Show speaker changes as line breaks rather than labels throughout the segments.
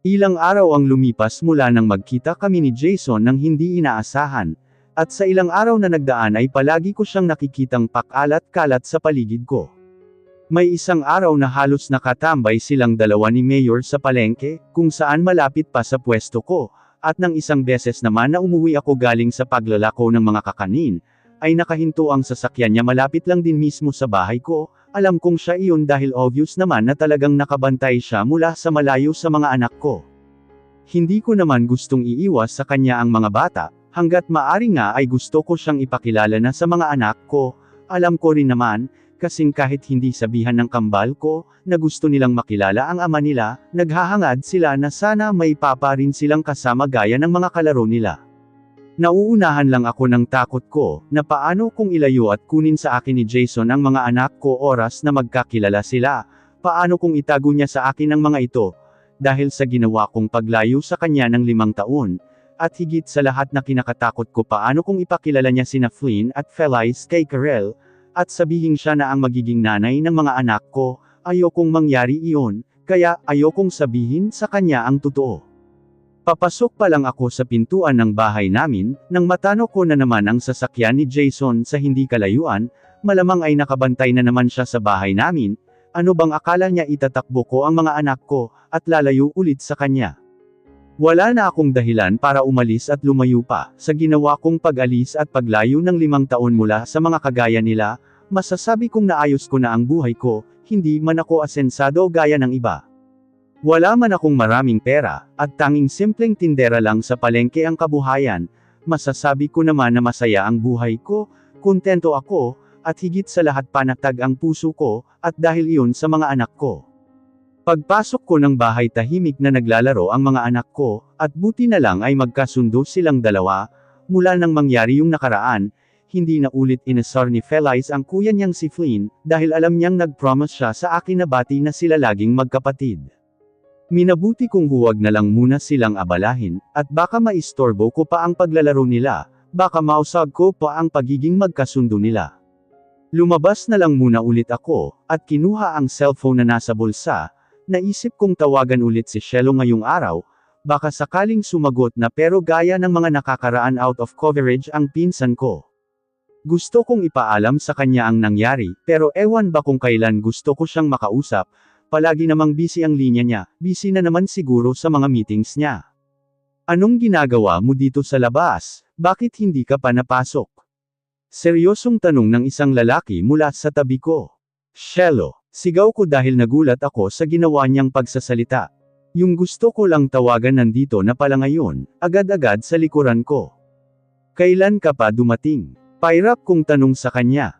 Ilang araw ang lumipas mula nang magkita kami ni Jason nang hindi inaasahan, at sa ilang araw na nagdaan ay palagi ko siyang nakikitang pakalat-kalat sa paligid ko. May isang araw na halos nakatambay silang dalawa ni Mayor sa palengke, kung saan malapit pa sa pwesto ko, at nang isang beses naman na umuwi ako galing sa paglalako ng mga kakanin, ay nakahinto ang sasakyan niya malapit lang din mismo sa bahay ko. Alam kong siya iyon dahil obvious naman na talagang nakabantay siya mula sa malayo sa mga anak ko. Hindi ko naman gustong iiwas sa kanya ang mga bata, hanggat maaari nga ay gusto ko siyang ipakilala na sa mga anak ko. Alam ko rin naman, kasing kahit hindi sabihan ng kambal ko, na gusto nilang makilala ang ama nila, naghahangad sila na sana may papa rin silang kasama gaya ng mga kalaro nila. Nauunahan lang ako ng takot ko, na paano kung ilayo at kunin sa akin ni Jason ang mga anak ko oras na magkakilala sila, paano kung itago niya sa akin ang mga ito, dahil sa ginawa kong paglayo sa kanya ng 5 taon, at higit sa lahat na kinakatakot ko paano kung ipakilala niya sina Flynn at Felice kay Karel, at sabihin siya na ang magiging nanay ng mga anak ko. Ayokong mangyari iyon, kaya ayokong sabihin sa kanya ang totoo. Papasok pa lang ako sa pintuan ng bahay namin, nang matano ko na naman ang sasakyan ni Jason sa hindi kalayuan, malamang ay nakabantay na naman siya sa bahay namin. Ano bang akala niya itatakbo ko ang mga anak ko, at lalayo ulit sa kanya? Wala na akong dahilan para umalis at lumayo pa. Sa ginawa kong pag-alis at paglayo ng 5 taon mula sa mga kagaya nila, masasabi kong naayos ko na ang buhay ko, hindi man ako asensado gaya ng iba. Wala man akong maraming pera, at tanging simpleng tindera lang sa palengke ang kabuhayan, masasabi ko naman na masaya ang buhay ko, kontento ako, at higit sa lahat panatag ang puso ko, at dahil iyon sa mga anak ko. Pagpasok ko ng bahay tahimik na naglalaro ang mga anak ko, at buti na lang ay magkasundo silang dalawa. Mula nang mangyari yung nakaraan, hindi na ulit inasar ni Felice ang kuya niyang si Flynn, dahil alam niyang nag-promise siya sa akin na bati na sila laging magkapatid. Minabuti kong huwag na lang muna silang abalahin, at baka maistorbo ko pa ang paglalaro nila, baka mausag ko pa ang pagiging magkasundo nila. Lumabas na lang muna ulit ako, at kinuha ang cellphone na nasa bulsa. Naisip kong tawagan ulit si Shelo ngayong araw, baka sakaling sumagot na, pero gaya ng mga nakakaraan out of coverage ang pinsan ko. Gusto kong ipaalam sa kanya ang nangyari, pero ewan ba kung kailan gusto ko siyang makausap. Palagi namang busy ang linya niya, busy na naman siguro sa mga meetings niya. Anong ginagawa mo dito sa labas? Bakit hindi ka pa napasok? Seryosong tanong ng isang lalaki mula sa tabi ko. Shelo, sigaw ko dahil nagulat ako sa ginawa niyang pagsasalita. Yung gusto ko lang tawagan nandito na pala ngayon, agad-agad sa likuran ko. Kailan ka pa dumating? Pairap kong tanong sa kanya.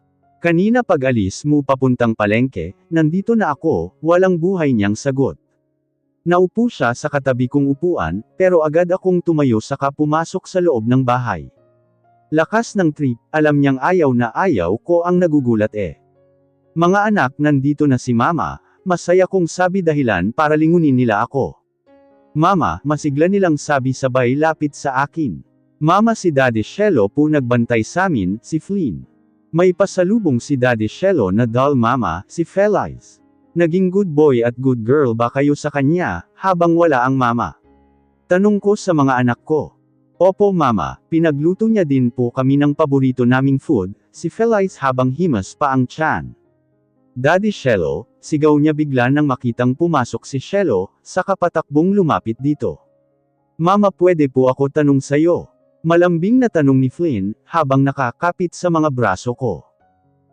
Kanina pag-alis mo papuntang palengke, nandito na ako, walang buhay niyang sagot. Naupo siya sa katabi kong upuan, pero agad akong tumayo saka pumasok sa loob ng bahay. Lakas ng trip, alam niyang ayaw na ayaw ko ang nagugulat eh. Mga anak, nandito na si Mama, masaya kong sabi dahilan para lingunin nila ako. Mama, masigla nilang sabi sabay lapit sa akin. Mama, si Daddy Shelo po nagbantay samin, si Flynn. May pasalubong si Daddy Shelo na doll. Mama, si Felice. Naging good boy at good girl ba kayo sa kanya, habang wala ang mama? Tanong ko sa mga anak ko. Opo Mama, pinagluto niya din po kami ng paborito naming food, si Felice habang himas pa ang tiyan. Daddy Shelo, sigaw niya bigla nang makitang pumasok si Shelo, saka patakbong lumapit dito. Mama, pwede po ako tanong sayo? Malambing na tanong ni Flynn, habang nakakapit sa mga braso ko.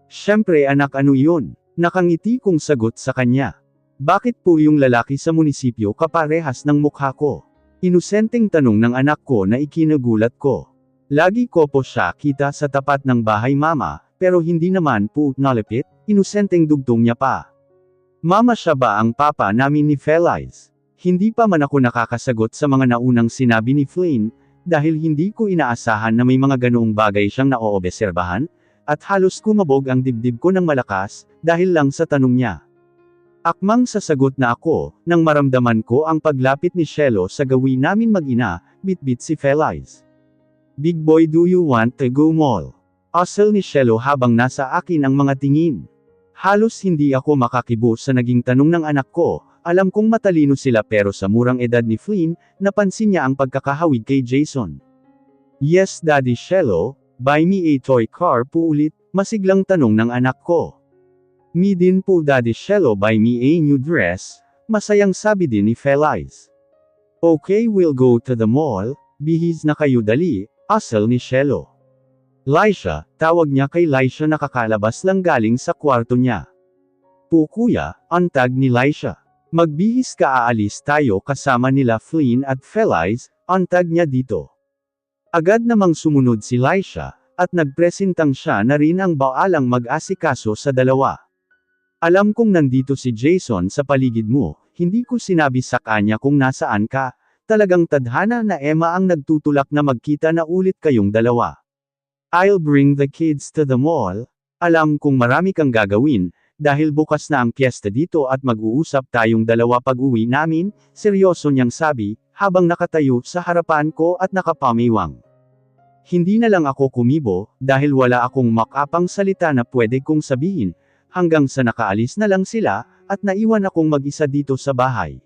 Siyempre anak, ano yun? Nakangiti kong sagot sa kanya. Bakit po yung lalaki sa munisipyo kaparehas ng mukha ko? Inosenteng tanong ng anak ko na ikinagulat ko. Lagi ko po siya kita sa tapat ng bahay Mama, pero hindi naman po nalapit, inosenteng dugtong niya pa. Mama, siya ba ang papa namin ni Felice? Hindi pa man ako nakakasagot sa mga naunang sinabi ni Flynn, dahil hindi ko inaasahan na may mga ganoong bagay siyang naoobserbahan, at halos kumabog ang dibdib ko ng malakas, dahil lang sa tanong niya. Akmang sasagot na ako, nang maramdaman ko ang paglapit ni Shelo sa gawin namin mag-ina, bitbit si Felice. Big boy, do you want to go mall? Asal ni Shelo habang nasa akin ang mga tingin. Halos hindi ako makakibo sa naging tanong ng anak ko, alam kong matalino sila pero sa murang edad ni Flynn, napansin niya ang pagkakahawig kay Jason. Yes Daddy Shelo, buy me a toy car po ulit, masiglang tanong ng anak ko. Me din po Daddy Shelo buy me a new dress, masayang sabi din ni Feliz. Okay we'll go to the mall, bihis na kayo dali, asal ni Shelo. Laisha, tawag niya kay Laisha na kakalabas lang galing sa kwarto niya. Po kuya, antag ni Laisha. Magbihis ka aalis tayo kasama nila Flynn at Feliz, antag niya dito. Agad namang sumunod si Laisha, at nagpresentang siya na rin ang baalang mag-asikaso sa dalawa. Alam kong nandito si Jason sa paligid mo, hindi ko sinabi sa kanya kung nasaan ka, talagang tadhana na Emma ang nagtutulak na magkita na ulit kayong dalawa. I'll bring the kids to the mall. Alam kong marami kang gagawin, dahil bukas na ang piyesta dito at mag-uusap tayong dalawa pag-uwi namin, seryoso niyang sabi, habang nakatayo sa harapan ko at nakapamiwang. Hindi na lang ako kumibo, dahil wala akong makapang salita na pwede kong sabihin, hanggang sa nakaalis na lang sila, at naiwan akong mag-isa dito sa bahay.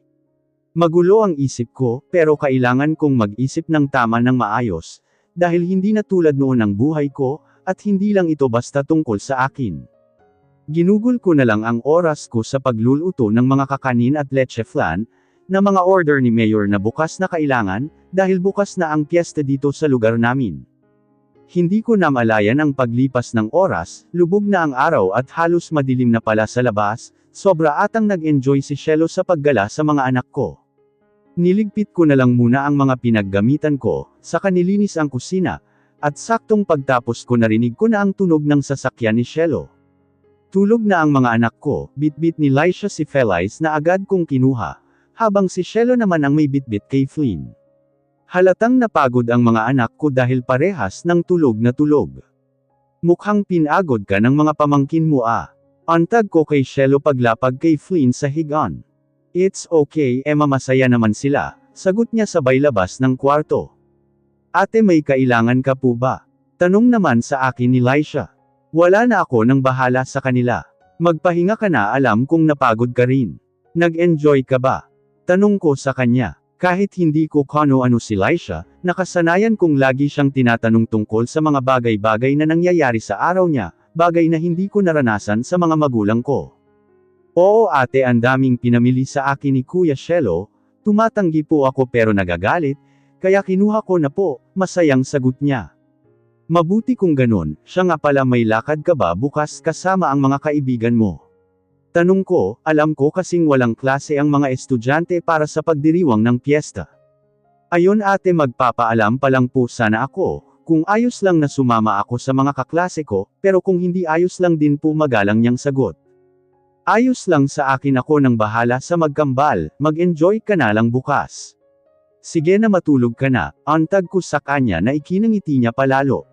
Magulo ang isip ko, pero kailangan kong mag-isip ng tama ng maayos, dahil hindi na tulad noon ang buhay ko, at hindi lang ito basta tungkol sa akin. Ginugol ko na lang ang oras ko sa pagluluto ng mga kakanin at leche flan, na mga order ni Mayor na bukas na kailangan, dahil bukas na ang piyesta dito sa lugar namin. Hindi ko na malayan ang paglipas ng oras, lubog na ang araw at halos madilim na pala sa labas, sobra atang nag-enjoy si Shelo sa paggala sa mga anak ko. Niligpit ko na lang muna ang mga pinaggamitan ko, saka nilinis ang kusina, at saktong pagtapos ko narinig ko na ang tunog ng sasakyan ni Shelo. Tulog na ang mga anak ko, bitbit ni Laisha si Feliz na agad kong kinuha, habang si Shelo naman ang may bitbit kay Flynn. Halatang napagod ang mga anak ko dahil parehas ng tulog na tulog. Mukhang pinagod ka ng mga pamangkin mo ah. Antag ko kay Shelo paglapag kay Flynn sa higaan. It's okay Emma masaya naman sila, sagot niya sabay labas ng kwarto. Ate may kailangan ka po ba? Tanong naman sa akin ni Laisha. Wala na ako nang bahala sa kanila. Magpahinga ka na alam kong napagod ka rin. Nag-enjoy ka ba? Tanong ko sa kanya. Kahit hindi ko kano-ano si Laisha, nakasanayan kong lagi siyang tinatanong tungkol sa mga bagay-bagay na nangyayari sa araw niya, bagay na hindi ko naranasan sa mga magulang ko. Oo ate ang daming pinamili sa akin ni Kuya Shelo, tumatanggi po ako pero nagagalit, kaya kinuha ko na po, masayang sagot niya. Mabuti kung ganon, siya nga pala may lakad ka ba bukas kasama ang mga kaibigan mo? Tanong ko, alam ko kasing walang klase ang mga estudyante para sa pagdiriwang ng piyesta. Ayon ate magpapaalam pa lang po sana ako, kung ayos lang na sumama ako sa mga kaklase ko, pero kung hindi ayos lang din po magalang niyang sagot. Ayos lang sa akin ako nang bahala sa magkambal, mag-enjoy ka na lang bukas. Sige na matulog ka na, antag ko sa kanya na ikinangiti niya palalo.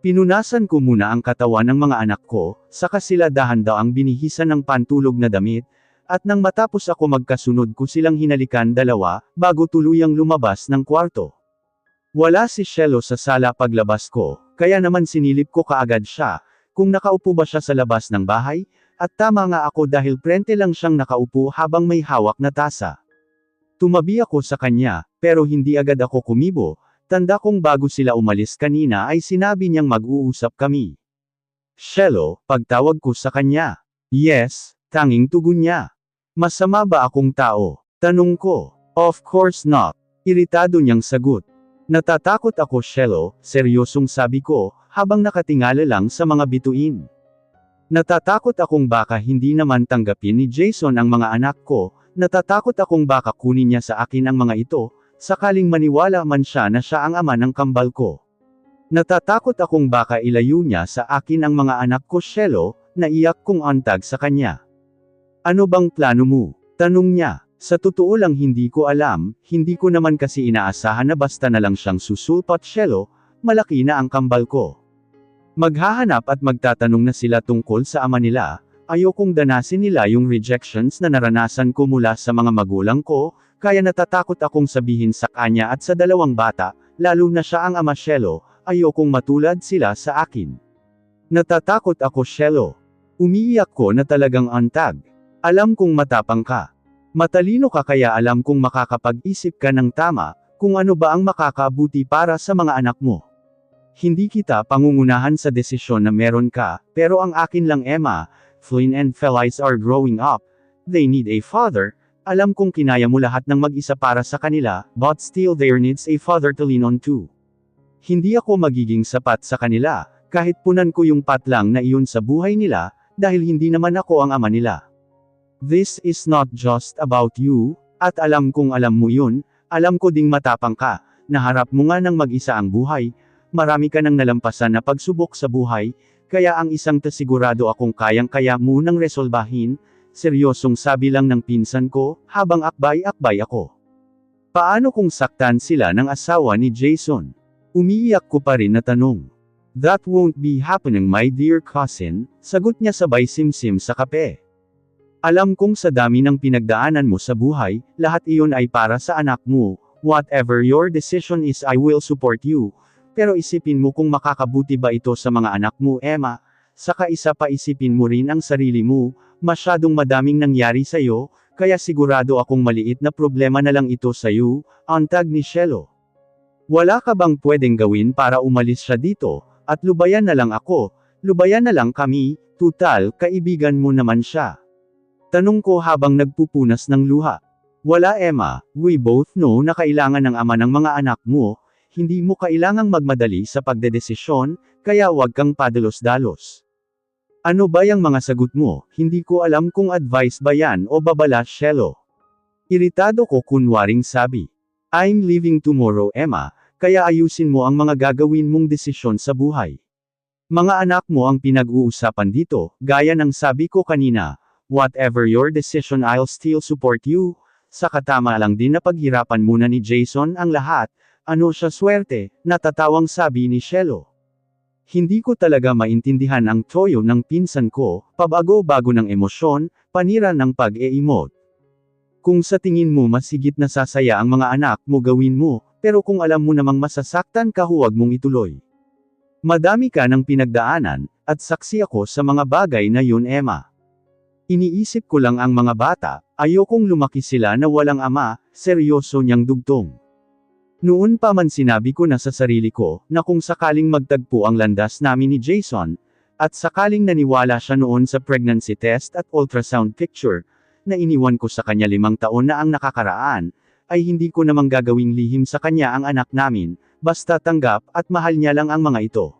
Pinunasan ko muna ang katawan ng mga anak ko, saka sila dahan-daang binihisan ng pantulog na damit, at nang matapos ako magkasunod ko silang hinalikan dalawa, bago tuluyang lumabas ng kwarto. Wala si Shelo sa sala paglabas ko, kaya naman sinilip ko kaagad siya, kung nakaupo ba siya sa labas ng bahay, at tama nga ako dahil prente lang siyang nakaupo habang may hawak na tasa. Tumabi ako sa kanya, pero hindi agad ako kumibo, tanda kong bago sila umalis kanina ay sinabi niyang mag-uusap kami. Shelo, pagtawag ko sa kanya. Yes, tanging tugon niya. Masama ba akong tao? Tanong ko. Of course not. Iritado niyang sagot. Natatakot ako Shelo, seryosong sabi ko, habang nakatingala lang sa mga bituin. Natatakot akong baka hindi naman tanggapin ni Jason ang mga anak ko, natatakot akong baka kunin niya sa akin ang mga ito, sakaling maniwala man siya na siya ang ama ng kambal ko. Natatakot akong baka ilayo niya sa akin ang mga anak ko Shelo, naiyak kong antag sa kanya. Ano bang plano mo? Tanong niya. Sa totoo lang hindi ko alam, hindi ko naman kasi inaasahan na basta na lang siyang susulpat Shelo, malaki na ang kambal ko. Maghahanap at magtatanong na sila tungkol sa ama nila, ayokong danasin nila yung rejections na naranasan ko mula sa mga magulang ko, kaya natatakot akong sabihin sa kanya at sa dalawang bata, lalo na siya ang ama Shelo, ayokong matulad sila sa akin. Natatakot ako Shelo. Umiiyak ko na talagang antag. Alam kong matapang ka. Matalino ka kaya alam kung makakapag-isip ka ng tama, kung ano ba ang makakabuti para sa mga anak mo. Hindi kita pangungunahan sa desisyon na meron ka, pero ang akin lang Emma, Flynn and Felice are growing up. They need a father. Alam kong kinaya mo lahat ng mag-isa para sa kanila, but still there needs a father to lean on to. Hindi ako magiging sapat sa kanila, kahit punan ko yung patlang na iyon sa buhay nila, dahil hindi naman ako ang ama nila. This is not just about you, at alam kong alam mo yun, alam ko ding matapang ka, naharap mo nga ng mag-isa ang buhay, marami ka nang nalampasan na pagsubok sa buhay, kaya ang isang tasigurado akong kayang-kaya mo nang resolbahin, seryosong sabi lang ng pinsan ko, habang akbay-akbay ako. Paano kung saktan sila ng asawa ni Jason? Umiiyak ko pa rin na tanong. That won't be happening my dear cousin, sagot niya sabay simsim sa kape. Alam kong sa dami ng pinagdaanan mo sa buhay, lahat iyon ay para sa anak mo, whatever your decision is I will support you, pero isipin mo kung makakabuti ba ito sa mga anak mo Emma, saka isa pa isipin mo rin ang sarili mo, masyadong madaming nangyari sa'yo, kaya sigurado akong maliit na problema na lang ito sa'yo, antag ni Shelo. Wala ka bang pwedeng gawin para umalis siya dito, at lubayan na lang ako, lubayan na lang kami, tutal, kaibigan mo naman siya. Tanong ko habang nagpupunas ng luha. Wala Emma, we both know na kailangan ng ama ng mga anak mo, hindi mo kailangang magmadali sa pagdedesisyon, kaya huwag kang padalos-dalos. Ano ba yung mga sagot mo, hindi ko alam kung advice ba yan o babala Shelo. Iritado ko kunwaring sabi. I'm leaving tomorrow Emma, kaya ayusin mo ang mga gagawin mong desisyon sa buhay. Mga anak mo ang pinag-uusapan dito, gaya ng sabi ko kanina. Whatever your decision I'll still support you, saka tama lang din na paghirapan muna ni Jason ang lahat, ano siya swerte, natatawang sabi ni Shelo. Hindi ko talaga maintindihan ang toyo ng pinsan ko, pabago-bago ng emosyon, panira ng pag-e-emote. Kung sa tingin mo masigit na sasaya ang mga anak mo gawin mo, pero kung alam mo namang masasaktan ka huwag mong ituloy. Madami ka ng pinagdaanan, at saksi ako sa mga bagay na yun Emma. Iniisip ko lang ang mga bata, ayokong lumaki sila na walang ama, seryoso niyang dugtong. Noon pa man sinabi ko na sa sarili ko, na kung sakaling magtagpo ang landas namin ni Jason, at sakaling naniwala siya noon sa pregnancy test at ultrasound picture, na iniwan ko sa kanya 5 taon na ang nakakaraan, ay hindi ko namang gagawing lihim sa kanya ang anak namin, basta tanggap at mahal niya lang ang mga ito.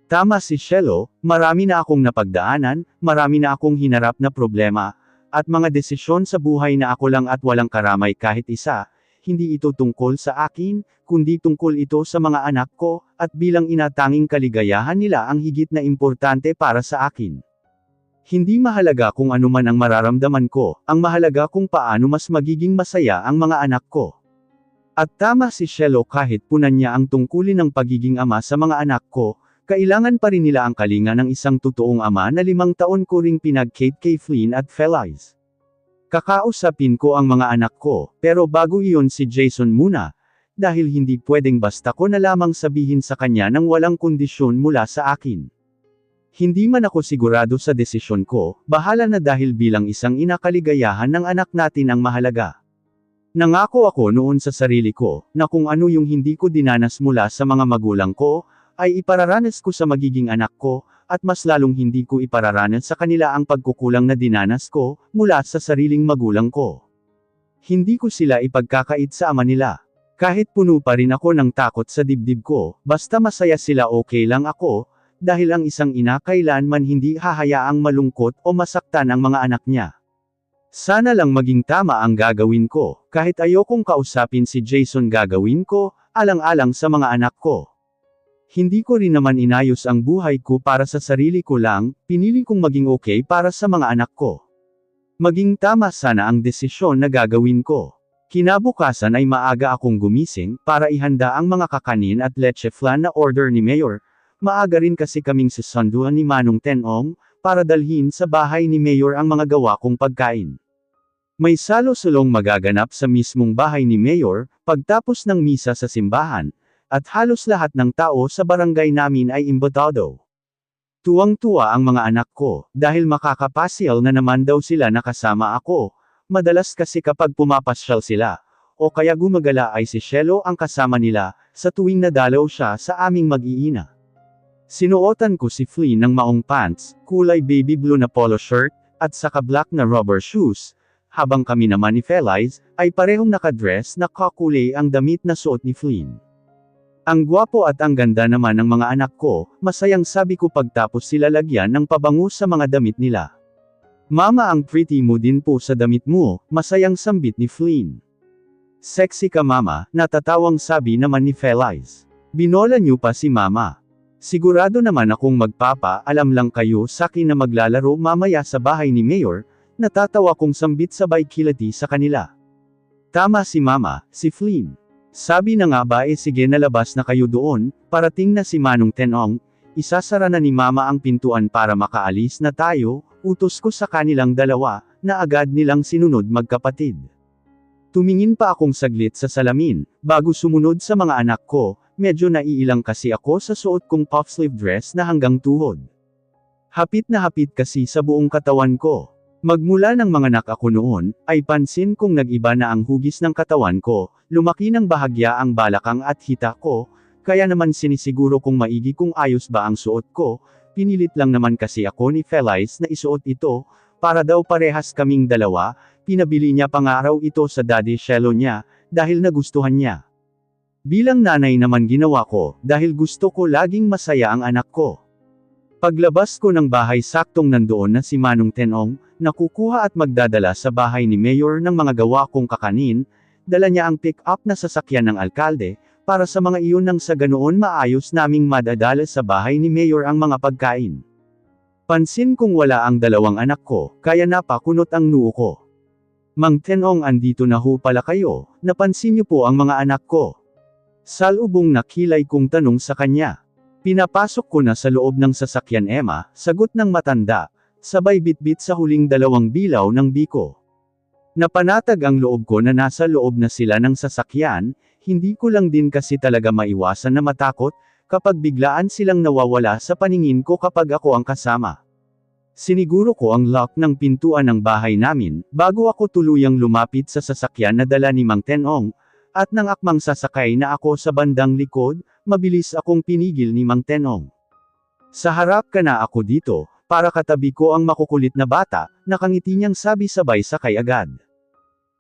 Tama si Shelo, marami na akong napagdaanan, marami na akong hinarap na problema, at mga desisyon sa buhay na ako lang at walang karamay kahit isa, hindi ito tungkol sa akin, kundi tungkol ito sa mga anak ko, at bilang ina tanging kaligayahan nila ang higit na importante para sa akin. Hindi mahalaga kung ano man ang mararamdaman ko, ang mahalaga kung paano mas magiging masaya ang mga anak ko. At tama si Shelo kahit punan niya ang tungkulin ng pagiging ama sa mga anak ko, kailangan pa rin nila ang kalinga ng isang totoong ama na 5 taon ko ring pinag-Kate kay Flynn at Felice. Kakausapin ko ang mga anak ko, pero bago iyon si Jason muna, dahil hindi pwedeng basta ko na lamang sabihin sa kanya nang walang kondisyon mula sa akin. Hindi man ako sigurado sa desisyon ko, bahala na dahil bilang isang ina kaligayahan ng anak natin ang mahalaga. Nangako ako noon sa sarili ko, na kung ano yung hindi ko dinanas mula sa mga magulang ko, ay ipararanas ko sa magiging anak ko, at mas lalong hindi ko ipararanas sa kanila ang pagkukulang na dinanas ko, mula sa sariling magulang ko. Hindi ko sila ipagkakait sa ama nila. Kahit puno pa rin ako ng takot sa dibdib ko, basta masaya sila okay lang ako, dahil ang isang ina kailanman hindi hahayaang malungkot o masaktan ang mga anak niya. Sana lang maging tama ang gagawin ko, kahit ayokong kausapin si Jason gagawin ko, alang-alang sa mga anak ko. Hindi ko rin naman inayos ang buhay ko para sa sarili ko lang, pinili kong maging okay para sa mga anak ko. Maging tama sana ang desisyon na gagawin ko. Kinabukasan ay maaga akong gumising, para ihanda ang mga kakanin at leche flan na order ni Mayor. Maaga rin kasi kaming susunduan ni Manong Tenong, para dalhin sa bahay ni Mayor ang mga gawa kong pagkain. May salo-sulong magaganap sa mismong bahay ni Mayor, pagtapos ng misa sa simbahan, at halos lahat ng tao sa barangay namin ay imbitado. Tuwang-tuwa ang mga anak ko, dahil makakapasyal na naman daw sila nakasama ako, Madalas kasi kapag pumapasyal sila, o kaya gumagala ay si Shelo ang kasama nila, sa tuwing nadalaw siya sa aming mag-iina. Sinuotan ko si Flynn ng maong pants, kulay baby blue na polo shirt, at saka black na rubber shoes, habang kami naman ni Feliz, ay parehong nakadress na kakulay ang damit na suot ni Flynn. Ang gwapo at ang ganda naman ng mga anak ko, masayang sabi ko pagtapos sila lagyan ng pabango sa mga damit nila. Mama, ang pretty mo din po sa damit mo, masayang sambit ni Flynn. Sexy ka mama, natatawang sabi naman ni Feliz. Binola niyo pa si mama. Sigurado naman akong magpapa-alam lang kayo sa akin na maglalaro mamaya sa bahay ni Mayor, natatawa kong sambit sabay kilati sa kanila. Tama si mama, si Flynn. Sabi na nga ba sige nalabas na kayo doon, parating na si Manong Tenong, isasara na ni mama ang pintuan para makaalis na tayo, utos ko sa kanilang dalawa, na agad nilang sinunod magkapatid. Tumingin pa akong saglit sa salamin, bago sumunod sa mga anak ko, medyo naiilang kasi ako sa suot kong puff sleeve dress na hanggang tuhod. Hapit na hapit kasi sa buong katawan ko. Magmula ng manganak ako noon, ay pansin kong nag-iba na ang hugis ng katawan ko, lumaki ng bahagya ang balakang at hita ko, kaya naman sinisiguro kong maigi kung ayos ba ang suot ko, pinilit lang naman kasi ako ni Feliz na isuot ito, para daw parehas kaming dalawa, pinabili niya pangaraw ito sa daddy Shelo niya, dahil nagustuhan niya. Bilang nanay naman ginawa ko, dahil gusto ko laging masaya ang anak ko. Paglabas ko ng bahay saktong nandoon na si Manong Tenong, nakukuha at magdadala sa bahay ni Mayor ng mga gawa kong kakanin, dala niya ang pick-up na sasakyan ng alkalde, para sa mga iyon nang sa ganoon maayos naming madadala sa bahay ni Mayor ang mga pagkain. Pansin kong wala ang dalawang anak ko, kaya napakunot ang noo ko. Mang Tenong, andito na ho pala kayo, napansin niyo po ang mga anak ko. Salubong na kilay kong tanong sa kanya. Pinapasok ko na sa loob ng sasakyan Emma, sagot ng matanda, sabay bitbit sa huling dalawang bilaw ng biko. Napanatag ang loob ko na nasa loob na sila ng sasakyan, hindi ko lang din kasi talaga maiwasan na matakot, kapag biglaan silang nawawala sa paningin ko kapag ako ang kasama. Siniguro ko ang lock ng pintuan ng bahay namin, bago ako tuluyang lumapit sa sasakyan na dala ni Mang Tenong, at nang akmang sasakay na ako sa bandang likod, mabilis akong pinigil ni Mang Tenong. Sa harap ka na ako dito, para katabi ko ang makukulit na bata, nakangiti niyang sabi sabay sakay agad.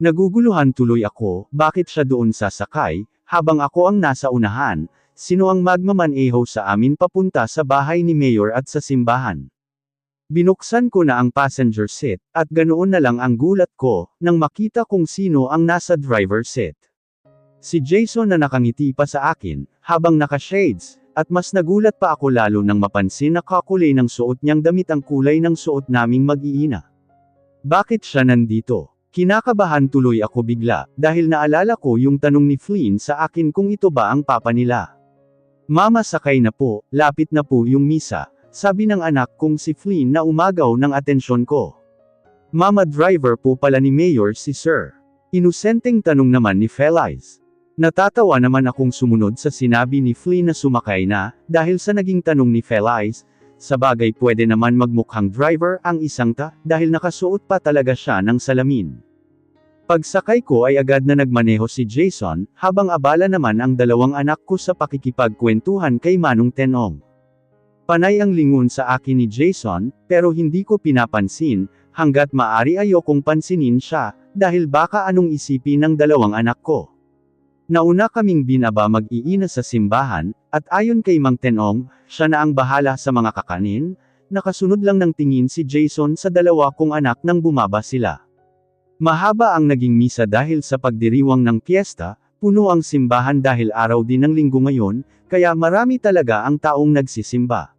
Naguguluhan tuloy ako, bakit siya doon sasakay, habang ako ang nasa unahan, sino ang magmamaneho sa amin papunta sa bahay ni Mayor at sa simbahan. Binuksan ko na ang passenger seat, at ganoon na lang ang gulat ko, nang makita kong sino ang nasa driver seat. Si Jason na nakangiti pa sa akin, habang naka-shades, at mas nagulat pa ako lalo nang mapansin na kakulay ng suot niyang damit ang kulay ng suot naming mag-iina. Bakit siya nandito? Kinakabahan tuloy ako bigla, dahil naalala ko yung tanong ni Flynn sa akin kung ito ba ang papa nila. Mama, sakay na po, lapit na po yung misa, sabi ng anak kong si Flynn na umagaw ng atensyon ko. Mama, driver po pala ni Mayor si Sir. Inusenteng tanong naman ni Feliz. Natatawa naman akong sumunod sa sinabi ni Flynn na sumakay na, dahil sa naging tanong ni Feliz, sa bagay pwede naman magmukhang driver ang isang dahil nakasuot pa talaga siya ng salamin. Pagsakay ko ay agad na nagmaneho si Jason, habang abala naman ang dalawang anak ko sa pakikipagkwentuhan kay Manong Tenong. Panay ang lingon sa akin ni Jason, pero hindi ko pinapansin, hanggat maari ayokong pansinin siya, dahil baka anong isipin ng dalawang anak ko. Nauna kaming binaba mag-iina sa simbahan, at ayon kay Mang Tenong, siya na ang bahala sa mga kakanin, nakasunod lang ng tingin si Jason sa dalawa kong anak nang bumaba sila. Mahaba ang naging misa dahil sa pagdiriwang ng piyesta, puno ang simbahan dahil araw din ng linggo ngayon, kaya marami talaga ang taong nagsisimba.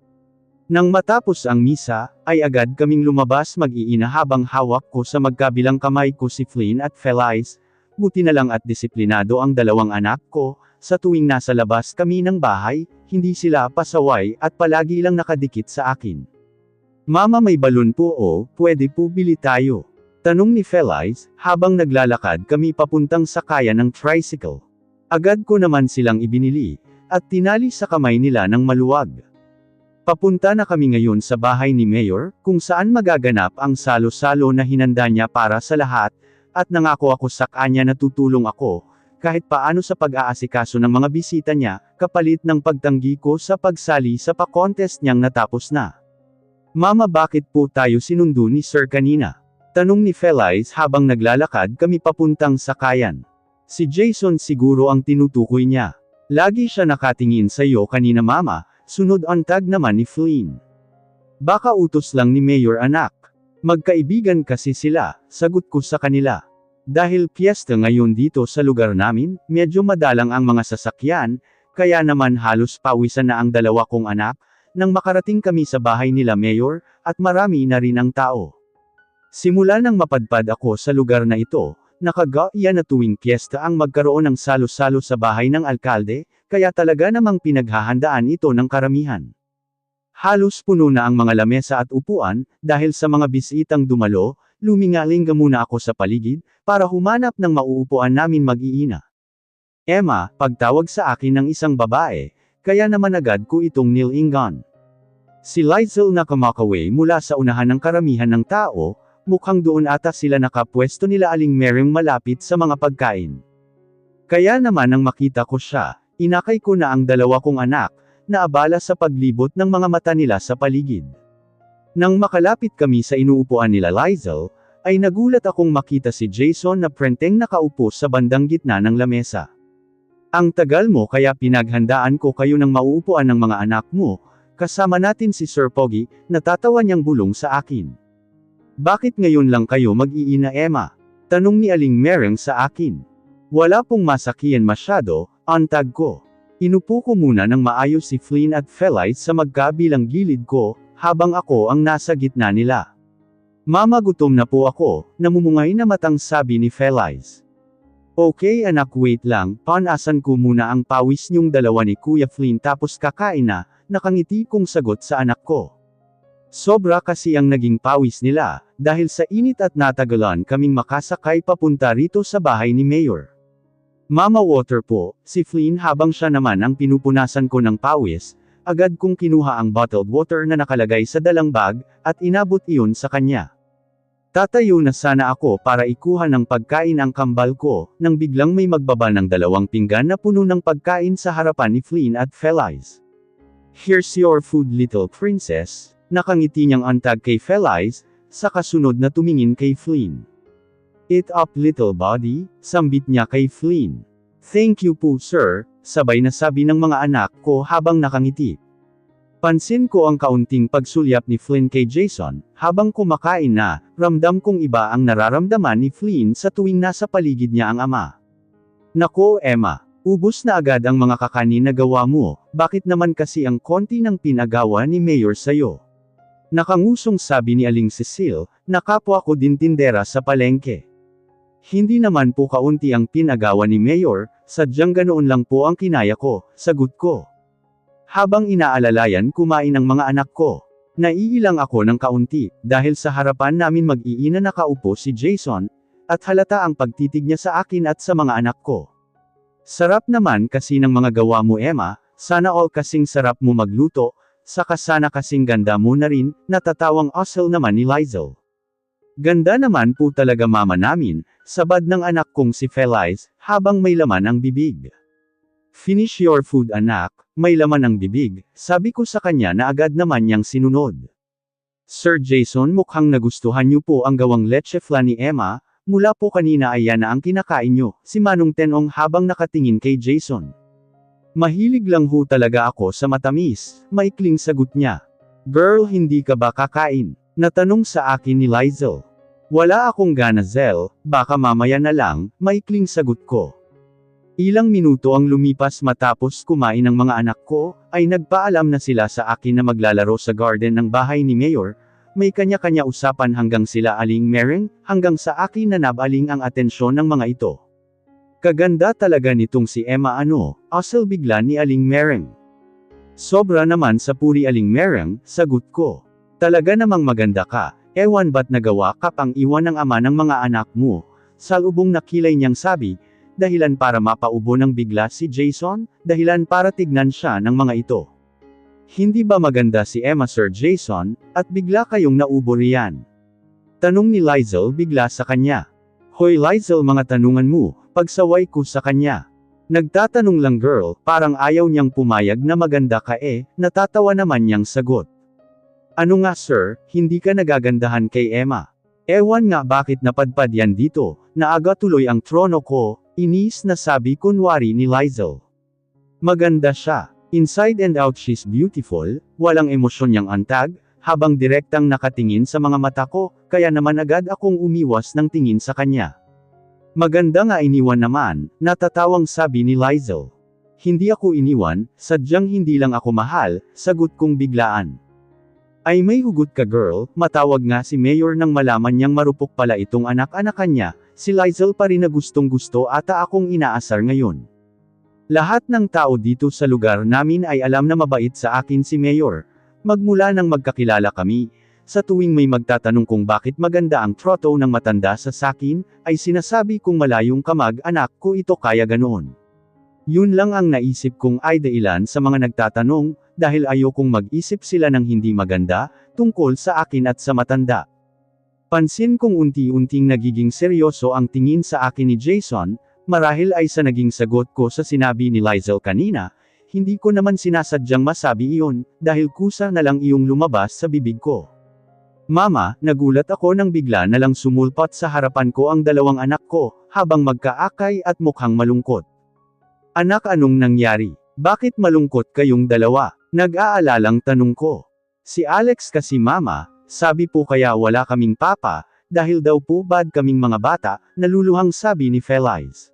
Nang matapos ang misa, ay agad kaming lumabas mag-iina habang hawak ko sa magkabilang kamay ko si Flynn at Feliz. Buti na lang at disiplinado ang dalawang anak ko, sa tuwing nasa labas kami ng bahay, hindi sila pasaway at palagi lang nakadikit sa akin. Mama, may balon po o, pwede po bili tayo? Tanong ni Feliz, habang naglalakad kami papuntang sakayan ng tricycle. Agad ko naman silang ibinili, at tinali sa kamay nila ng maluwag. Papunta na kami ngayon sa bahay ni Mayor, kung saan magaganap ang salo-salo na hinanda niya para sa lahat, at nangako ako sa kanya na tutulong ako, kahit paano sa pag-aasikaso ng mga bisita niya, kapalit ng pagtanggi ko sa pagsali sa pa-contest niyang natapos na. Mama, bakit po tayo sinundo ni Sir kanina? Tanong ni Felice habang naglalakad kami papuntang sakayan. Si Jason siguro ang tinutukoy niya. Lagi siya nakatingin sa iyo kanina mama, sunod antag naman ni Flynn. Baka utos lang ni Mayor anak. Magkaibigan kasi sila, sagot ko sa kanila. Dahil piyesta ngayon dito sa lugar namin, medyo madalang ang mga sasakyan, kaya naman halos pawisan na ang dalawa kong anak, nang makarating kami sa bahay nila Mayor, at marami na rin ang tao. Simula nang mapadpad ako sa lugar na ito, nakagaya na tuwing piyesta ang magkaroon ng salo-salo sa bahay ng alkalde, kaya talaga namang pinaghahandaan ito ng karamihan. Halos puno na ang mga lamesa at upuan, dahil sa mga bisitang dumalo, lumingalinga muna ako sa paligid, para humanap ng mauupuan namin mag-iina. Emma, pagtawag sa akin ng isang babae, kaya naman agad ko itong nilingan. Si Lizel na kumakaway mula sa unahan ng karamihan ng tao, mukhang doon ata sila nakapwesto nila Aling Mereng malapit sa mga pagkain. Kaya naman nang makita ko siya, inakay ko na ang dalawa kong anak, na abala sa paglibot ng mga mata nila sa paligid. Nang makalapit kami sa inuupuan nila Lizel, ay nagulat akong makita si Jason na prenteng nakaupo sa bandang gitna ng lamesa. Ang tagal mo kaya pinaghandaan ko kayo ng mauupuan ng mga anak mo, kasama natin si Sir Pogi, natatawa niyang bulong sa akin. Bakit ngayon lang kayo mag-iina Emma? Tanong ni Aling Mereng sa akin. Wala pong masakiyan masyado, antag ko. Inupo ko muna ng maayos si Flynn at Felice sa magkabilang gilid ko, habang ako ang nasa gitna nila. Mama, gutom na po ako, namumungay na matang sabi ni Felice. Okay anak, wait lang, panasan ko muna ang pawis niyong dalawa ni Kuya Flynn tapos kakain na, nakangiti kong sagot sa anak ko. Sobra kasi ang naging pawis nila, dahil sa init at natagalan kaming makasakay papunta rito sa bahay ni Mayor. Mama, water po, si Flynn habang siya naman ang pinupunasan ko ng pawis, agad kong kinuha ang bottled water na nakalagay sa dalang bag, at inabot iyon sa kanya. Tatayo na sana ako para ikuha ng pagkain ang kambal ko, nang biglang may magbaba ng 2 pinggan na puno ng pagkain sa harapan ni Flynn at Felice. Here's your food little princess, nakangiti niyang antag kay Felice, sa kasunod na tumingin kay Flynn. Eat up little buddy, sambit niya kay Flynn. Thank you po sir, sabay na sabi ng mga anak ko habang nakangiti. Pansin ko ang kaunting pagsulyap ni Flynn kay Jason, habang kumakain na, ramdam kong iba ang nararamdaman ni Flynn sa tuwing nasa paligid niya ang ama. Nako Emma, ubos na agad ang mga kakanin na gawa mo, bakit naman kasi ang konti ng pinagawa ni Mayor sayo? Nakangusong sabi ni Aling Cecile, na kapwa ko din tindera sa palengke. Hindi naman po kaunti ang pinagawa ni Mayor, sadyang ganoon lang po ang kinaya ko, sagot ko. Habang inaalalayan kumain ang mga anak ko. Naiilang ako ng kaunti, dahil sa harapan namin mag-iina nakaupo si Jason, at halata ang pagtitig niya sa akin at sa mga anak ko. Sarap naman kasi ng mga gawa mo Emma, sana all kasing sarap mo magluto, saka sana kasing ganda mo na rin, natatawang asal naman ni Lizel. Ganda naman po talaga mama namin, sabad ng anak kong si Felice, habang may laman ang bibig. Finish your food anak, may laman ang bibig, sabi ko sa kanya na agad naman niyang sinunod. Sir Jason, mukhang nagustuhan niyo po ang gawang leche flan ni Emma, mula po kanina ay yan na ang kinakain niyo, si Manong Tenong habang nakatingin kay Jason. Mahilig lang ho talaga ako sa matamis, maikling sagot niya. Girl, hindi ka ba kakain? Natanong sa akin ni Lizel. Wala akong gana Zel, baka mamaya na lang, maikling sagot ko. Ilang minuto ang lumipas matapos kumain ng mga anak ko, ay nagpaalam na sila sa akin na maglalaro sa garden ng bahay ni Mayor, may kanya-kanya usapan hanggang sila Aling Mereng, hanggang sa akin na nabaling ang atensyon ng mga ito. Kaganda talaga nitong si Emma asal bigla ni Aling Mereng. Sobra naman sa puri Aling Mereng, sagot ko. Talaga namang maganda ka, ewan ba't nagawa ka pang iwan ng ama ng mga anak mo, salubong na kilay niyang sabi, dahilan para mapaubo ng bigla si Jason, dahilan para tignan siya ng mga ito. Hindi ba maganda si Emma Sir Jason, at bigla kayong naubo riyan? Tanong ni Lizel bigla sa kanya. Hoy Lizel, mga tanungan mo, pagsaway ko sa kanya. Nagtatanong lang girl, parang ayaw niyang pumayag na maganda ka natatawa naman niyang sagot. Ano nga sir, hindi ka nagagandahan kay Emma. Ewan nga bakit napadpad yan dito, naaga tuloy ang trono ko, inis na sabi kunwari ni Lizel. Maganda siya. Inside and out she's beautiful, walang emosyon niyang antag, habang direktang nakatingin sa mga mata ko, kaya naman agad akong umiwas ng tingin sa kanya. Maganda nga iniwan naman, natatawang sabi ni Lizel. Hindi ako iniwan, sadyang hindi lang ako mahal, sagot kong biglaan. Ay may hugot ka girl, matawag nga si Mayor nang malaman niyang marupok pala itong anak-anakan niya, si Lizel pa rin na gustong gusto ata akong inaasar ngayon. Lahat ng tao dito sa lugar namin ay alam na mabait sa akin si Mayor. Magmula nang magkakilala kami, sa tuwing may magtatanong kung bakit maganda ang troto ng matanda sa sakin, ay sinasabi kong malayong kamag-anak ko ito kaya ganoon. Yun lang ang naisip kong ay dahilan sa mga nagtatanong, dahil ayokong mag-isip sila ng hindi maganda, tungkol sa akin at sa matanda. Pansin kong unti-unting nagiging seryoso ang tingin sa akin ni Jason, marahil ay sa naging sagot ko sa sinabi ni Lizel kanina. Hindi ko naman sinasadyang masabi iyon, dahil kusa na lang iyong lumabas sa bibig ko. Mama, nagulat ako nang bigla na lang sumulpot sa harapan ko ang dalawang anak ko, habang magkaakay at mukhang malungkot. Anak, anong nangyari? Bakit malungkot kayong dalawa? Nag-aalalang tanong ko. Si Alex kasi mama, sabi po kaya wala kaming papa, dahil daw po bad kaming mga bata, naluluhang sabi ni Feliz.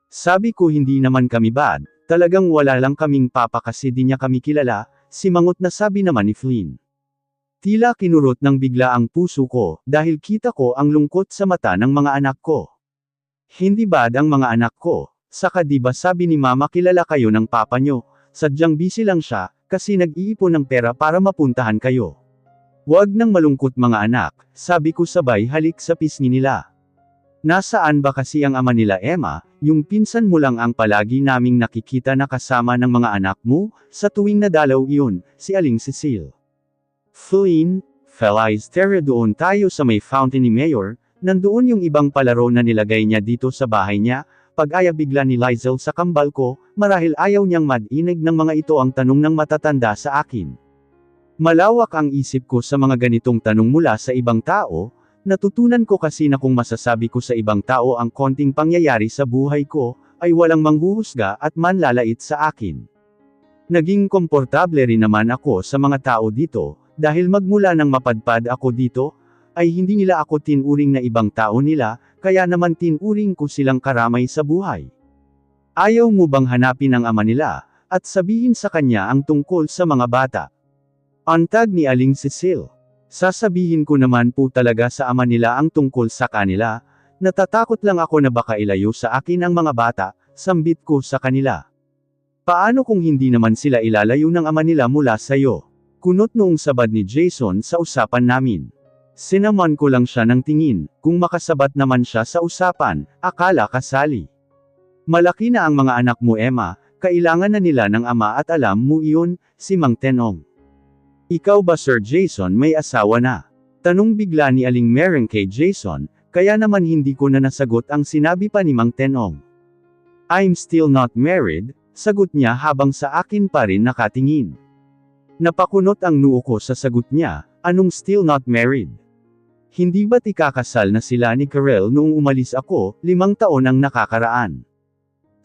Sabi ko hindi naman kami bad. Talagang wala lang kaming papa kasi di niya kami kilala, simangot na sabi naman ni Flynn. Tila kinurot ng bigla ang puso ko, dahil kita ko ang lungkot sa mata ng mga anak ko. Hindi bad ang mga anak ko, saka di ba sabi ni mama kilala kayo ng papa nyo, sadyang busy lang siya, kasi nag-iipon ng pera para mapuntahan kayo. Huwag nang malungkot mga anak, sabi ko sabay halik sa pisngi nila. Nasaan ba kasi ang ama nila Emma, yung pinsan mo lang ang palagi naming nakikita na kasama ng mga anak mo, sa tuwing nadalaw iyon, si Aling Cecile. Flynn, Feliz, tara doon tayo sa may fountain ni Mayor, nandoon yung ibang palaro na nilagay niya dito sa bahay niya, pag-aya bigla ni Lizel sa kambal ko, marahil ayaw niyang madinig ng mga ito ang tanong ng matatanda sa akin. Malawak ang isip ko sa mga ganitong tanong mula sa ibang tao. Natutunan ko kasi na kung masasabi ko sa ibang tao ang konting pangyayari sa buhay ko, ay walang manghuhusga at manlalait sa akin. Naging komportable rin naman ako sa mga tao dito, dahil magmula nang mapadpad ako dito, ay hindi nila ako tinuring na ibang tao nila, kaya naman tinuring ko silang karamay sa buhay. Ayaw mo bang hanapin ang ama nila, at sabihin sa kanya ang tungkol sa mga bata? Antag ni Aling Cecile. Sasabihin ko naman po talaga sa ama nila ang tungkol sa kanila, natatakot lang ako na baka ilayo sa akin ang mga bata, sambit ko sa kanila. Paano kung hindi naman sila ilalayo ng ama nila mula sayo? Kunot noong sabad ni Jason sa usapan namin. Sinaman ko lang siya ng tingin, kung makasabat naman siya sa usapan, akala kasali. Malaki na ang mga anak mo Emma, kailangan na nila ng ama at alam mo iyon, si Mang Tenong. Ikaw ba Sir Jason may asawa na? Tanong bigla ni Aling Mereng kay Jason, kaya naman hindi ko na nasagot ang sinabi pa ni Mang Tenong. I'm still not married, sagot niya habang sa akin pa rin nakatingin. Napakunot ang noo ko sa sagot niya, anong still not married? Hindi ba't ikakasal na sila ni Karel noong umalis ako, 5 taon ang nakakaraan?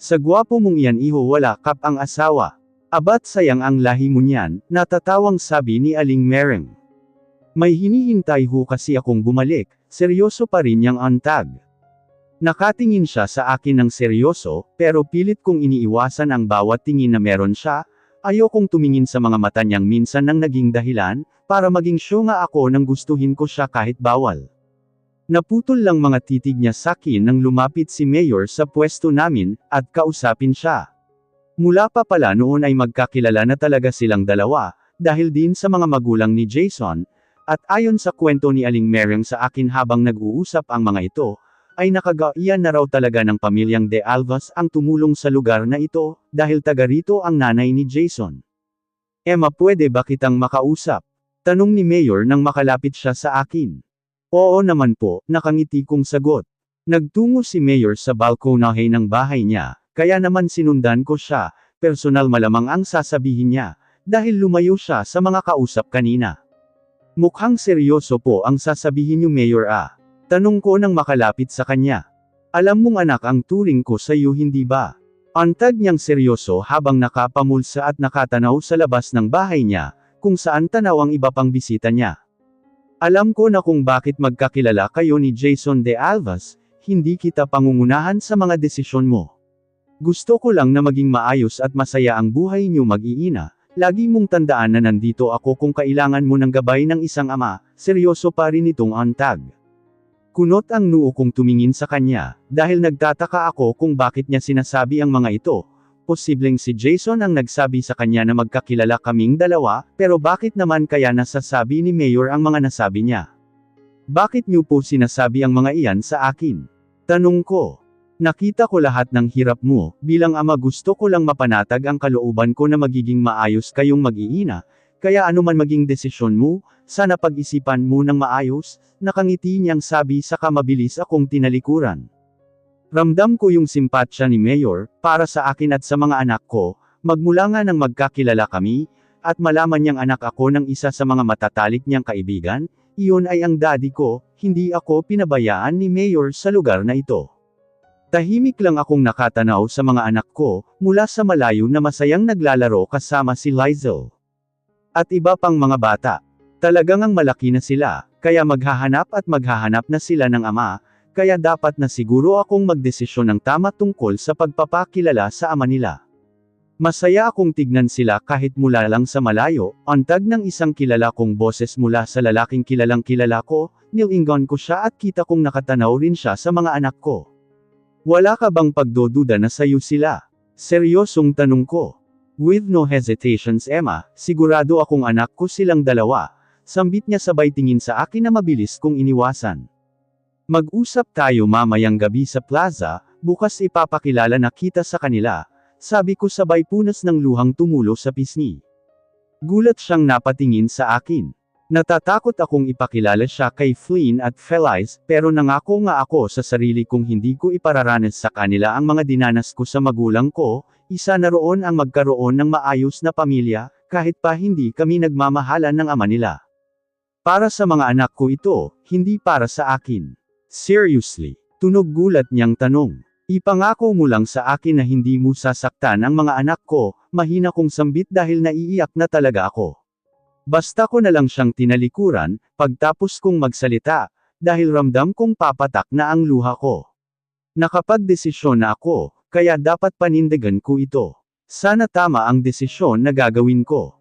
Sa gwapo mong iyan iho wala kap ang asawa. Abat sayang ang lahi mo niyan, natatawang sabi ni Aling Mereng. May hinihintay ho kasi akong bumalik, seryoso pa rin niyang antag. Nakatingin siya sa akin ng seryoso, pero pilit kong iniiwasan ang bawat tingin na meron siya, ayokong tumingin sa mga mata niyang minsan nang naging dahilan, para maging syunga ako nang gustuhin ko siya kahit bawal. Naputol lang mga titig niya sa akin nang lumapit si Mayor sa pwesto namin, at kausapin siya. Mula pa pala noon ay magkakilala na talaga silang dalawa, dahil din sa mga magulang ni Jason, at ayon sa kwento ni Aling Mereng sa akin habang nag-uusap ang mga ito, ay nakagaian na raw talaga ng pamilyang De Alvas ang tumulong sa lugar na ito, dahil taga rito ang nanay ni Jason. Emma, pwede ba kitang makausap? Tanong ni Mayor nang makalapit siya sa akin. Oo naman po, nakangiti kong sagot. Nagtungo si Mayor sa balkonahe ng bahay niya, kaya naman sinundan ko siya, personal malamang ang sasabihin niya, dahil lumayo siya sa mga kausap kanina. Mukhang seryoso po ang sasabihin niyo Mayor Tanong ko nang makalapit sa kanya. Alam mong anak ang turing ko sa iyo hindi ba? Antad niyang seryoso habang nakapamulsa at nakatanaw sa labas ng bahay niya, kung saan tanaw ang iba pang bisita niya. Alam ko na kung bakit magkakilala kayo ni Jason de Alvas, hindi kita pangungunahan sa mga desisyon mo. Gusto ko lang na maging maayos at masaya ang buhay niyo mag-iina, lagi mong tandaan na nandito ako kung kailangan mo ng gabay ng isang ama, seryoso pa rin itong antag. Kunot ang noo kong tumingin sa kanya, dahil nagtataka ako kung bakit niya sinasabi ang mga ito. Posibleng si Jason ang nagsabi sa kanya na magkakilala kaming dalawa, pero bakit naman kaya nasasabi ni Mayor ang mga nasabi niya? Bakit niyo po sinasabi ang mga iyan sa akin? Tanong ko. Nakita ko lahat ng hirap mo, bilang ama gusto ko lang mapanatag ang kalooban ko na magiging maayos kayong mag-iina, kaya anuman maging desisyon mo, sana pag-isipan mo ng maayos, nakangiti niyang sabi saka mabilis akong tinalikuran. Ramdam ko yung simpatsya ni Mayor, para sa akin at sa mga anak ko, magmula nga nang magkakilala kami, at malaman niyang anak ako ng isa sa mga matatalik niyang kaibigan, iyon ay ang daddy ko, hindi ako pinabayaan ni Mayor sa lugar na ito. Tahimik lang akong nakatanaw sa mga anak ko, mula sa malayo na masayang naglalaro kasama si Lizel. At iba pang mga bata. Talagang ang malaki na sila, kaya maghahanap na sila ng ama, kaya dapat na siguro akong magdesisyon ng tama tungkol sa pagpapakilala sa ama nila. Masaya akong tignan sila kahit mula lang sa malayo, antag ng isang kilala kong boses mula sa lalaking kilalang kilala ko, nilingon ko siya at kita kong nakatanaw rin siya sa mga anak ko. Wala ka bang pagdoduda na sayo sila? Seryosong tanong ko. With no hesitations Emma, sigurado akong anak ko silang dalawa, sambit niya sabay tingin sa akin na mabilis kong iniwasan. Mag-usap tayo mamayang gabi sa plaza, bukas ipapakilala na kita sa kanila, sabi ko sabay punas ng luhang tumulo sa pisngi. Gulat siyang napatingin sa akin. Natatakot akong ipakilala siya kay Flynn at Felice, pero nangako nga ako sa sarili kong hindi ko ipararanas sa kanila ang mga dinanas ko sa magulang ko, isa na roon ang magkaroon ng maayos na pamilya, kahit pa hindi kami nagmamahalan ng ama nila. Para sa mga anak ko ito, hindi para sa akin. Seriously? Tunog gulat niyang tanong. Ipangako mo lang sa akin na hindi mo sasaktan ang mga anak ko, mahina kong sambit dahil naiiyak na talaga ako. Basta ko na lang siyang tinalikuran, pagtapos kong magsalita, dahil ramdam kong papatak na ang luha ko. Nakapagdesisyon na ako, kaya dapat panindigan ko ito. Sana tama ang desisyon na gagawin ko.